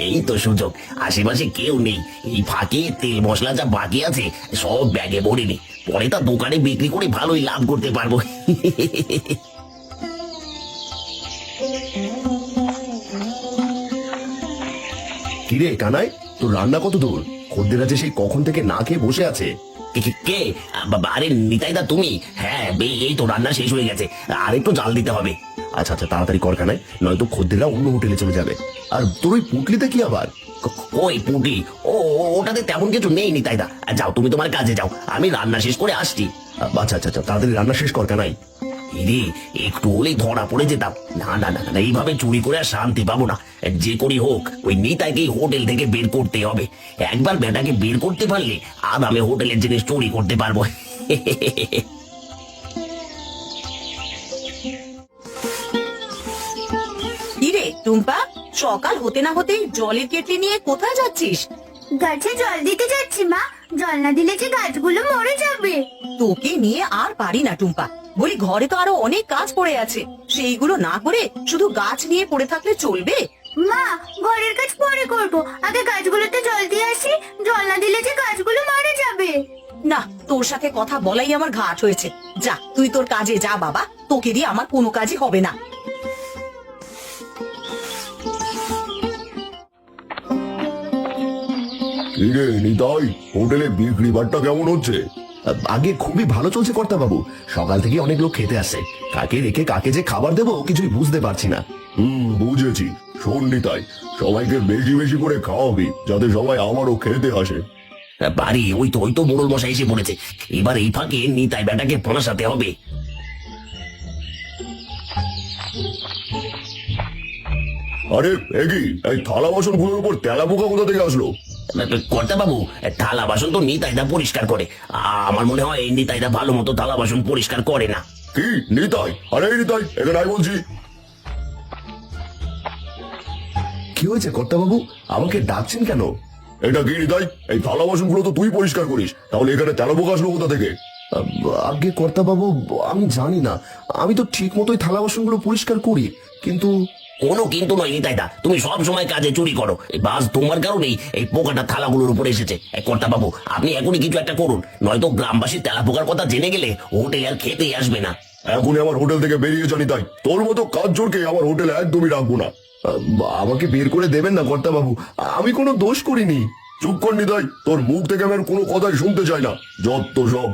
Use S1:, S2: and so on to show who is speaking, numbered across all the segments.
S1: এই তো সুযোগ, আশেপাশে কেউ নেই, এই ফাঁকে তেল মশলা যা বাকি আছে সব ব্যাগে ভরে নি, পরে তা দোকানে বিক্রি করে ভালোই লাভ করতে পারবো।
S2: কিরে কানাই, তোর রান্না কত দূর? খদ্দের আছে সেই কখন থেকে না খেয়ে বসে আছে।
S1: কে? আরে নিতাইদা তুমি? হ্যাঁ, এই তো রান্না শেষ হয়ে গেছে, আর একটু জাল দিতে হবে।
S2: আচ্ছা আচ্ছা, তাড়াতাড়ি কর কানাই, নয়তো খদ্দেররা অন্য হোটেলে চলে যাবে। আর তোর ওই পুটলিতে কি আবার?
S1: ওই পুটি, ওটাতে তেমন কিছু নেই নিতাইদা, যাও তুমি তোমার কাজে যাও, আমি রান্না শেষ করে আসছি।
S2: আচ্ছা আচ্ছা আচ্ছা, তাড়াতাড়ি রান্না শেষ কর কানাই।
S1: রে, একটু হলেই ধরা পড়ে যেতাম। না না না না, এইভাবে চুরি করে আর শান্তি পাবো না। যে করি হোক, ওই নিতাইকে হোটেল থেকে বের করতে হবে। একবার বেটাকে বের করতে পারলে আদামে হোটেলের জিনিস চুরি করতে পারবো।
S3: কিরে টুম্পা, সকাল হতে না হতেই জলের কেটলি নিয়ে কোথায় যাচ্ছিস?
S4: গাছে জল দিতে যাচ্ছি মা, জল না দিলে যে গাছগুলো মরে যাবে।
S3: তোকে নিয়ে আর পারি না টুম্পা, বলি ঘরে তো আরো অনেক কাজ পড়ে আছে, সেইগুলো না করে শুধু গাছ নিয়ে পড়ে থাকলে চলবে?
S4: মা, ঘরের কাজ পরে করবো, আগে গাছগুলোতে জল দিয়ে আসি, জল না দিলে যে গাছগুলো মরে যাবে।
S3: না, তোর সাথে কথা বলাই আমার ঘাট হয়েছে। যা তুই তোর কাজে যা বাবা, তোকে দিয়ে আমার কোনো কাজই হবে না।
S2: কিরে নিতাই, হোটেলে বিক্রি বাট্টা কেমন হচ্ছে? আগে খুবই ভালো চলছে কর্তা বাবু, সকাল থেকে অনেক লোক খেতে আসে, কাকে রেখে কাকে যে খাবার দেবো কিছুই বুঝতে পারছি না। বুঝেছি। শোন নিতাই, সবাইকে বেশি বেশি করে খাওয়াবি, যাতে সবাই আমারও খেতে আসে।
S1: বাড়ি ওই তো মোড়ল মশাই এসে পড়েছে, এবার এই ফাঁকে নিতাই বেটাকে ফাঁসাতে হবে।
S2: আরে একি, এই থালা বাসন গুলোর উপর তেলা পোকা কোথা থেকে আসলো?
S1: কর্তা বাবু, থালা বাসন তো নিতাইদা পরিষ্কার করে, আমার মনে হয় এই নিতাইদা ভালো মতো থালা বাসন পরিষ্কার করে না।
S2: কি নিতাই? আরে নিতাই, এখানে আয় বলছি। কি হয়েছে কর্তা বাবু, আমাকে ডাকছেন কেন? এটা কি নিতাই? এই থালা বাসন গুলো তো তুই পরিষ্কার করিস, তাহলে এখানে তেলা পোকা আসলো কোথা থেকে? আগে কর্তা বাবু, আমি জানি না, আমি তো ঠিক মতোই থালা বাসন গুলো পরিষ্কার করি, কিন্তু
S1: কোনো কিন্তু নয় নিতাইদা, তুমি সব সময় কাজে চুরি করো, এই বাস তোমার কারণেই এই পোকাটা থালাগুলোর উপরে এসেছে। কর্তা বাবু, আপনি এখনই কিছু একটা করুন, নয়তো গ্রামবাসী তেলা পোকার কথা জেনে গেলে হোটেলে আর খেতেই আসবে না।
S2: এখনই আমার হোটেল থেকে বেরিয়ে জানি, তাই তোর মতো কাজ জোরকে আমার হোটেলে একদমই রাখবো না। আমাকে বের করে দেবেন না কর্তা বাবু, আমি কোনো দোষ করিনি। চুপ কর নিতাই, তোর মুখ থেকে আমি আর কোনো কথাই শুনতে চাই না, যত সব।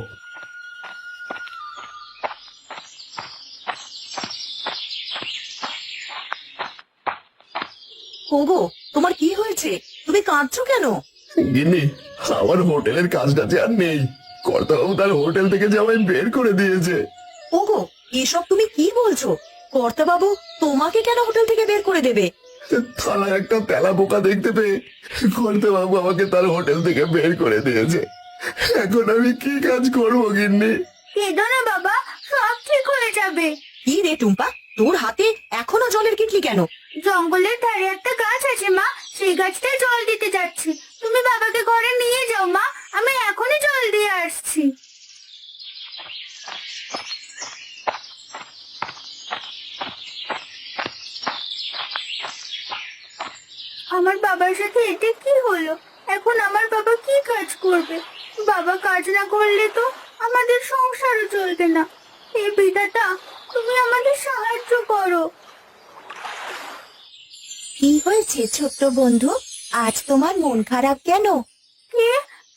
S3: ওগো, তোমার কি হয়েছে? তুমি কাঁদছো কেন?
S2: গিন্নি, আমার হোটেলের কাজটা যে আর নেই, কর্তা বাবু তার হোটেল থেকে যে আমায় বের করে দিয়েছে।
S3: ওগো, এসব তুমি কি বলছো? কর্তা বাবু তোমাকে কেন হোটেল থেকে বের করে দেবে?
S2: থালায় একটা তেলা পোকা দেখতে পেয়ে কর্তা বাবু আমাকে তার হোটেল থেকে বের করে দিয়েছে। এখন আমি কি কাজ করবো গিন্নি?
S4: কেঁদো না বাবা, সব ঠিক হয়ে যাবে।
S3: কি রে টুম্পা, তোর হাতে এখনো জলের কিটলি কেন?
S4: জঙ্গলের ধারে একটা গাছ আছে মা, সেই গাছটায় জল দিতে যাচ্ছি, তুমি বাবাকে ঘরে নিয়ে যাও মা, আমি এখনই জল দিয়ে আসছি। আমার বাবার সাথে এটা কি হলো? এখন আমার বাবা কি কাজ করবে? বাবা কাজ না করলে তো আমাদের সংসারও চলবে না। এই বিধাতা, তুমি আমাদের সাহায্য করো।
S5: কি হয়েছে ছোট্ট বন্ধু, আজ তোমার মন খারাপ কেন?
S4: কে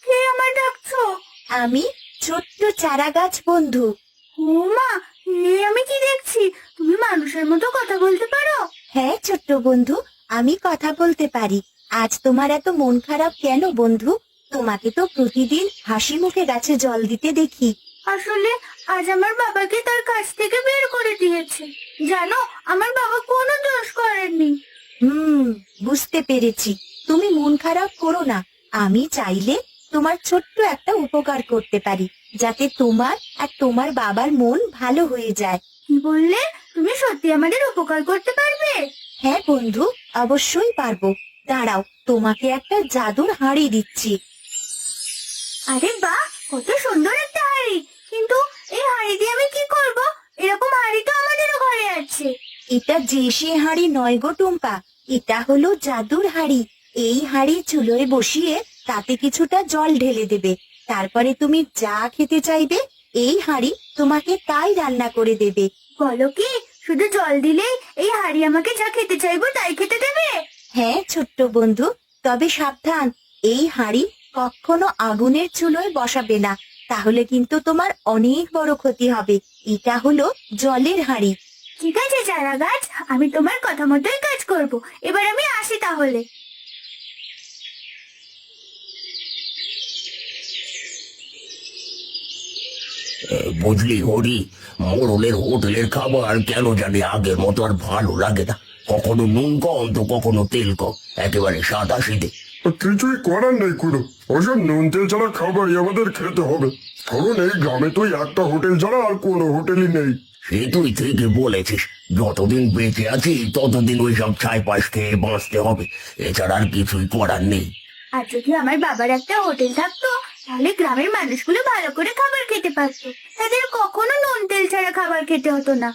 S4: কে আমার ডাকছো?
S5: আমি ছোট্ট চারা গাছ বন্ধু।
S4: ও মা, আমি কি দেখছি, তুমি মানুষের মতো কথা বলতে পারো?
S5: হ্যাঁ ছোট্ট বন্ধু, আমি কথা বলতে পারি। আজ তোমার এত মন খারাপ কেন বন্ধু? তোমাকে তো প্রতিদিন হাসি মুখে গাছে জল দিতে দেখি।
S4: আসলে আজ আমার বাবাকে তার কাছ থেকে বের করে দিয়েছে। জানো, আমার বাবা কোনো দোষ করেননি।
S5: বুঝতে পেরেছি। তুমি মন খারাপ করো না, আমি চাইলে তোমার ছোট্ট একটা উপকার করতে পারি, যাতে তোমার আর তোমার বাবার মন ভালো হয়ে যায়।
S4: কি বললে? তুমি সত্যি আমাদের উপকার করতে পারবে?
S5: হ্যাঁ বন্ধু, অবশ্যই পারবো। দাঁড়াও, তোমাকে একটা জাদুর হাঁড়ি দিচ্ছি।
S4: আরে বাহ, কত সুন্দর একটা হাঁড়ি! কিন্তু এই হাঁড়ি দিয়ে আমি কি করব? এরকম হাঁড়ি তো আমাদেরও ঘরে আছে।
S5: এটা যে সে হাঁড়ি নয় গো টুম্পা, এটা হলো জাদুর হাঁড়ি। এই হাঁড়ি চুলোয় বসিয়ে তাতে কিছুটা জল ঢেলে দেবে। তারপরে তুমি যা খেতে চাইবে এই হাঁড়ি তোমাকে তাই রান্না করে দেবে।
S4: বলো কি, শুধু জল দিলেই এই হাঁড়ি আমাকে যা খেতে চাইবো তাই খেতে দেবে?
S5: হ্যাঁ ছোট্ট বন্ধু, তবে সাবধান, এই হাঁড়ি কখনো আগুনের চুলোয় বসাবে না, তাহলে কিন্তু তোমার অনেক বড় ক্ষতি হবে। এটা হলো জলের হাঁড়ি।
S4: ঠিক আছে চারা গাছ, আমি তোমার কথা মতোই কাজ করব। এবার আমি আসি তাহলে।
S1: বুঝলি হরি, মোড়লের হোটেলের খাবার কেন জানি আগের মতো আর ভালো লাগে না। কখনো নুন কম তো কখনো তেল কম, একেবারে সাদা সিধে।
S6: কিছুই করার নেই কোনো, ওসব নুন তেল ছাড়া খাবারই আমাদের খেতে হবে। কারণ এই গ্রামে তো একটা হোটেল ছাড়া আর কোনো হোটেলই নেই।
S1: সে তুই ঠিকই বলেছিস, যতদিন বেঁচে আছি ততদিন ওই সব ছাই পাশ খেয়ে বাঁচতে হবে, এছাড়া আর কিছুই করার নেই।
S4: আর যদি আমার বাবার একটা হোটেল থাকতো তাহলে গ্রামের মানুষগুলো ভালো করে খাবার খেতে পারতো, তাদের কখনো নুন তেল ছাড়া খাবার খেতে হতো না।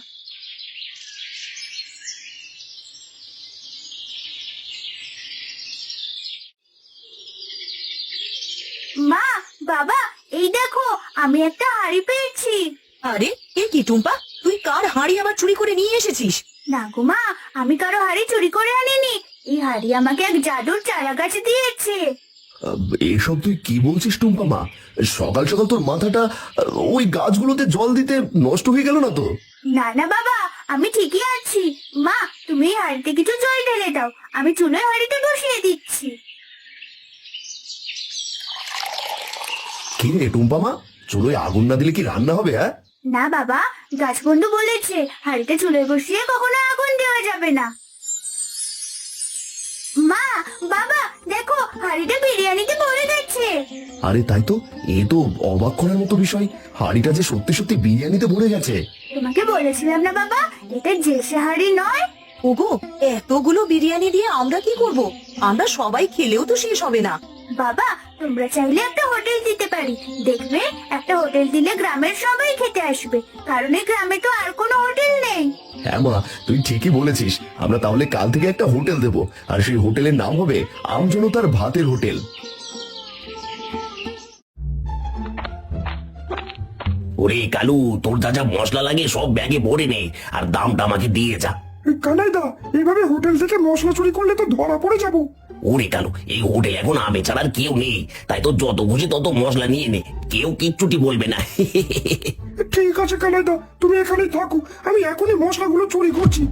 S4: মা, বাবা, এই দেখো আমি একটা হাঁড়ি পেয়েছি।
S3: আরে এ কি টুম্পা, তুই কার হাঁড়ি আবার চুরি করে নিয়ে এসেছিস?
S4: না গো মা, আমি কারো হাঁড়ি চুরি করে আনিনি। এই হাঁড়ি আমাকে এক জাদুর চারা গাছ দিয়েছে।
S2: এসব তুই কি বলছিস টুম্পা মা? সকাল সকাল তোর মাথাটা ওই গাছগুলোতে জল দিতে নষ্ট হয়ে গেল না তো?
S4: না না বাবা, আমি ঠিকই আছি। মা, তুমি এই হাঁড়িতে কিছু জল ঢেলে দাও, আমি চুলোয় হাঁড়িতে বসিয়ে দিচ্ছি।
S2: কি রে টুম্পা মা, চুলোয় আগুন না দিলে কি রান্না হবে? হ্যাঁ,
S4: না বাবা, গাছ বন্ধু বলেছে হাঁড়িতে চুলোয় বসিয়ে কখনো আগুন দেওয়া যাবে না। মা, বাবা, দেখো হাঁড়িটা বিরিয়ানিতে ভরে গেছে।
S2: আরে তাই তো, এ তো অবাক করার মতো বিষয়। হাঁড়িটা যে সত্যি সত্যি বিরিয়ানিতে ভরে গেছে।
S4: তোমাকে বলেছিলাম না বাবা, এটা জেসে হাঁড়ি নয়।
S3: ওগো, এতগুলো বিরিয়ানি দিয়ে আমরা কি করব? আমরা সবাই খেলেও তো শেষ হবে না।
S4: বাবা, তোমরা চাইলে একটা হোটেল দিতে পারি। দেখবে একটা হোটেল দিলে গ্রামের সবাই খেতে আসবে, কারণ এই গ্রামে তো আর কোনো হোটেল নেই।
S2: হ্যাঁ মা, তুই ঠিকই বলেছিস। আমরা তাহলে কাল থেকে একটা হোটেল দেব, আর সেই হোটেলের নাম হবে আমজনতার ভাতের হোটেল।
S1: ওরে কালু, তোর যা যা মশলা লাগে সব ব্যাগে ভরে নে, আর দামটা আমাকে দিয়ে যা।
S6: কানাইদা, এইভাবে হোটেল থেকে মশলা চুরি করলে তো ধরা পড়ে যাবো।
S1: ওরে কালু, এই হোটেল এখন আমি ছাড়া আর কেউ নেই, তাই তো যত খুশি তত মশলা নিয়ে নে, কেউ কিচ্ছুটি বলবে না।
S6: ঠিক আছে কানাইদা, তুমি এখানেই থাকো, আমি এখনই মশলাগুলো চুরি করছি।